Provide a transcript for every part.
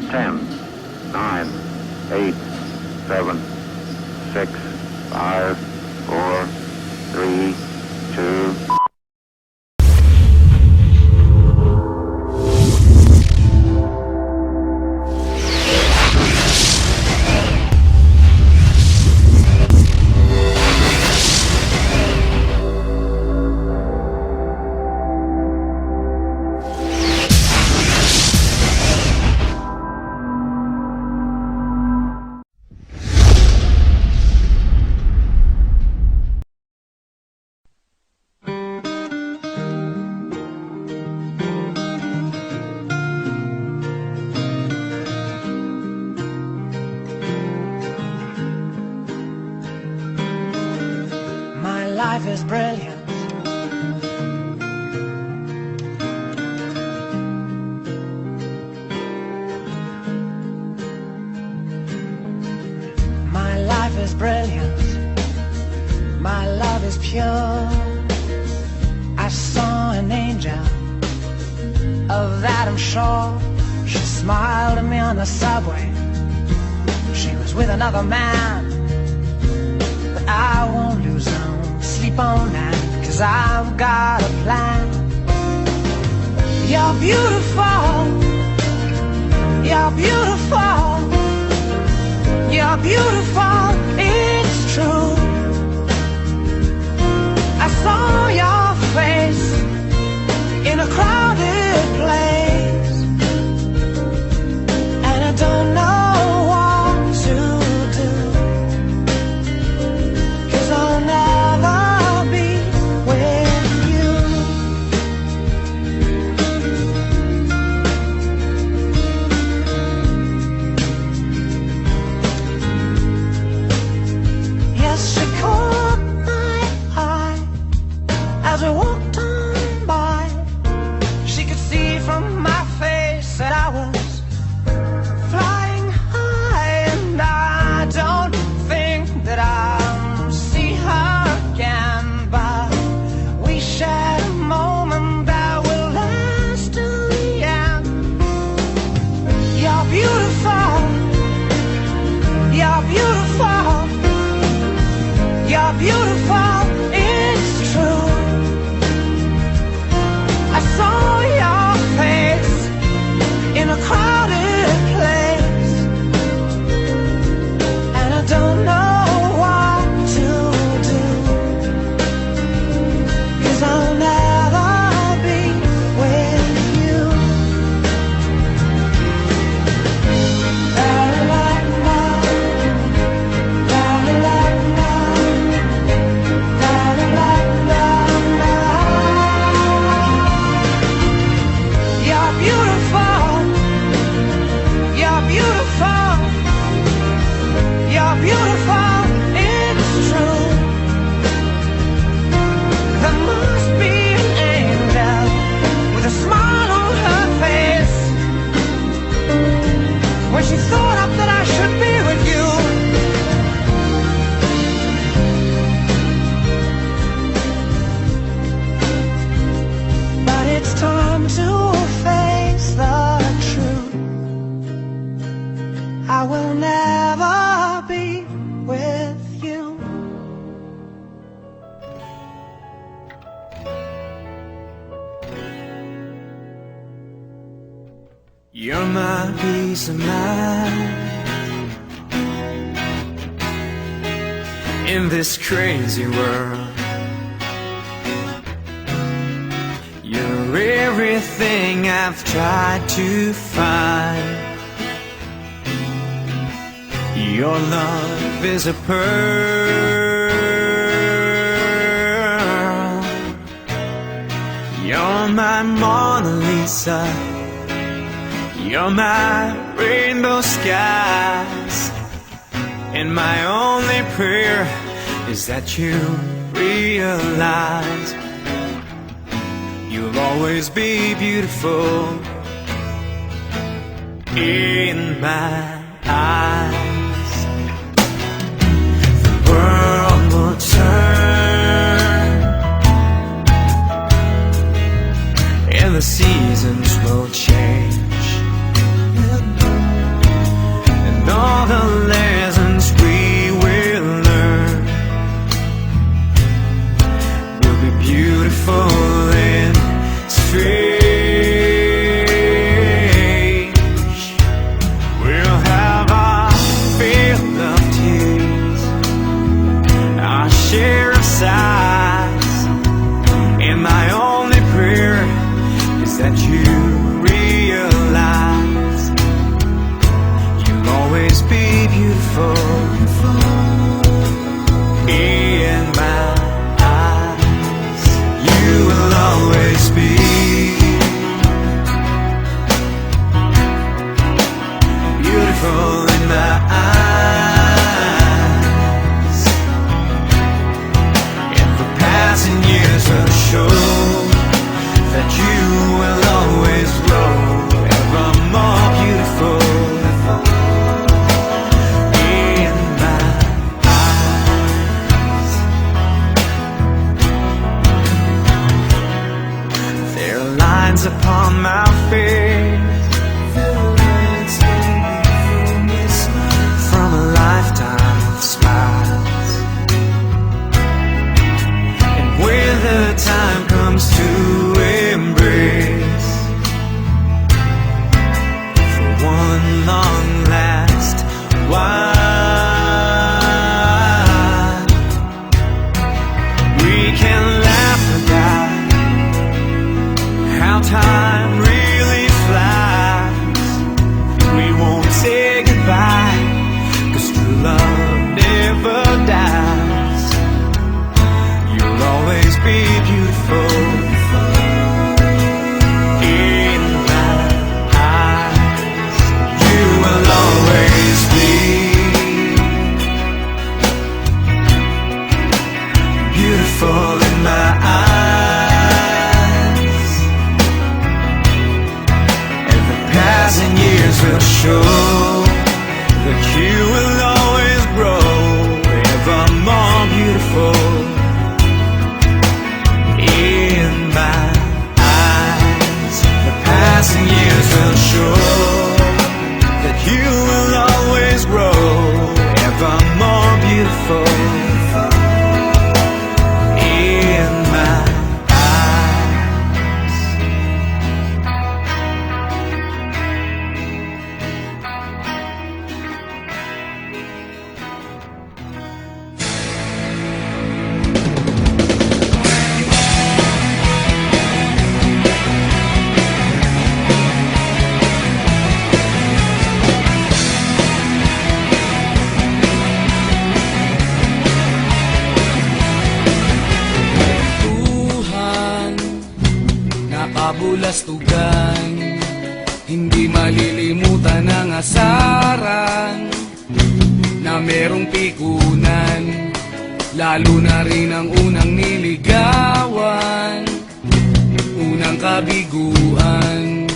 10, 9, 8, 7, 6, 5, 4, 3, 2. Life is brilliant. My life is brilliant. My love is pure. I saw an angel, of that I'm sure. She smiled at me on the subway. She was with another man, but I won't lose no sleep on that, 'cause I've got a plan. You're beautiful. You're beautiful. You're beautiful. It's true. I saw your face in a crowded place, and I don't know what to do, 'cause I'll never as we walked on by. She could see from my face that I was flying high, and I don't think that I'll see her again, but we shared a moment that will last till the end. You're beautiful. You're beautiful. You're beautiful. It's true. I saw your face in a crowded place, and I don't know what to do, 'cause I'll never be with you. Beautiful, it's true. There must be an angel with a smile on her face when she thought up that I should be with you. But it's time to face the truth. I will never be with you. You're my peace of mind in this crazy world. You're everything I've tried to find. Your love is a pearl. You're my Mona Lisa. You're my rainbow skies. And my only prayer is that you realize you'll always be beautiful in my eyes. The world will turn and the seasons will change. beautiful in my eyes, and the passing years will show that you will always grow ever more beautiful in my eyes. There are lines upon my face from a lifetime of smiles, and when the time comes to embrace for one long last while, we can laugh about how time really flies. We won't say goodbye, 'cause true love never dies. You'll always be beautiful in my eyes. You will always be beautiful in my eyes, and the passing years will show that you will always grow ever more beautiful in my eyes. The passing years will show that you will always grow ever more beautiful in my eyes. Tuhan, nakabulastugan, hindi malilimutan ang asaran na merong pikunan, lalo na rin ang unang niligawan, unang kabiguan,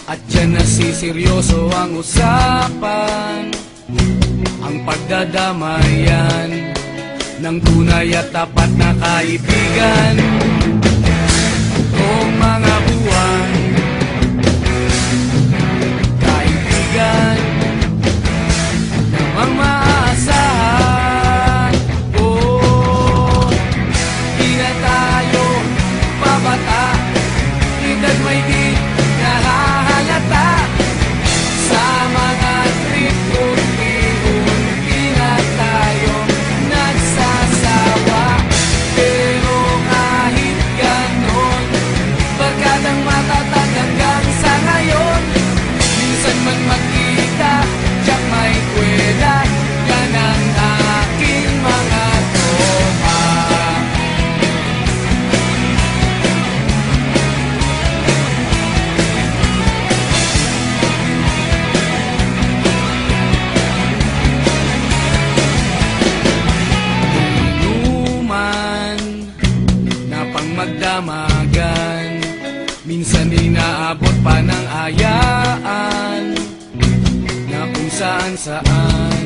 at dyan nasiseryoso ang usapan, ang pagdadamayan ng tunay at tapat na kaibigan. Kung mga buwan, kaibigan, namang maaasahan. Oh, di na tayo babata, edad may di nahahalata. Sa mga trip, unti-unti na tayo nagsasawa. Pero kahit ganon, barkadang matatag hanggang sa ngayon. Minsan man magkita, tiyak may kwela, yan ang aking mga tropa. Inuman na pang magdamagan, minsan inaabot pa ng ayaan, na kung saan-saan,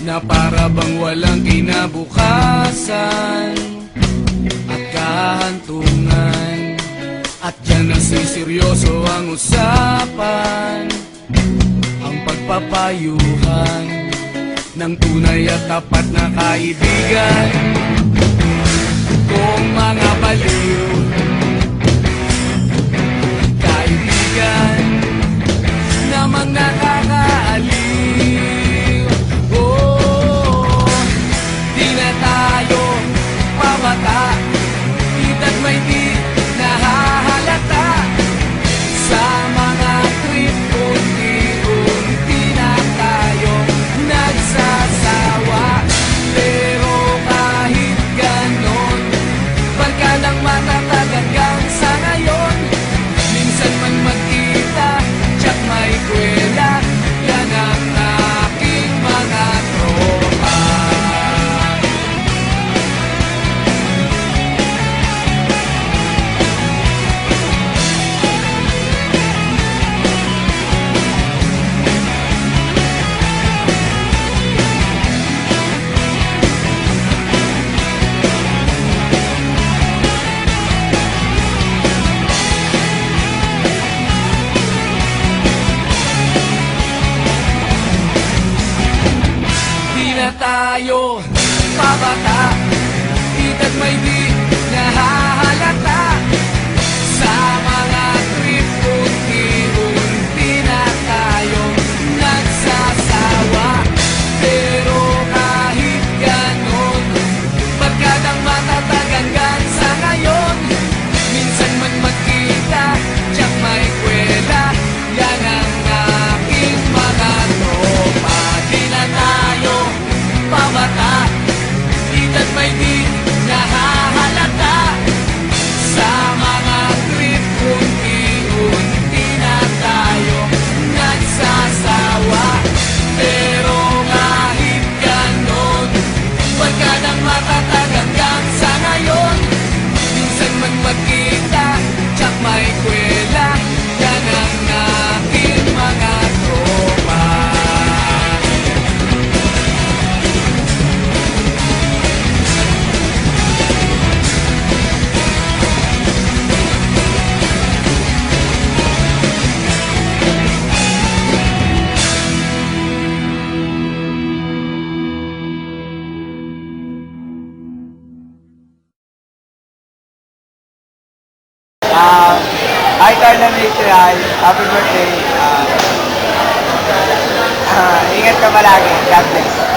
na para bang walang kinabukasan at kahantungan. At dyan nasiseryoso ang usapan, ang pagpapayuhan ng tunay at tapat na kaibigan. Kung mga baliw, kaibigan, namang nakakaaliw. Oh, di na tayo pabata, edad may di nahahalata. Sa mga trip, unti-unti na tayo nagsasawa. Pero kahit ganon, barkadang matatag hanggang sa ngayon. Minsan man magkita, tayo pabata, edad may di nahahalata. Sa mga trip unti-unti na tayong nagsasawa. Pero kahit ganon, barkadang matatag hanggang sa ngayon. Minsan man magkita, tiyak may kwela, yan ang aking mga tropa. Di na tayo pabata, edad may di nahahalata. Sa mga trip unti-unti na tayo nagsasawa. Pero kahit ganon, barkadang matatag hanggang sa ngayon. Minsan man magkita, tiyak may kwela, yan ang aking mga tropa. Hi, Carla Mitchell. Happy birthday. Ingat ka palagi. God bless.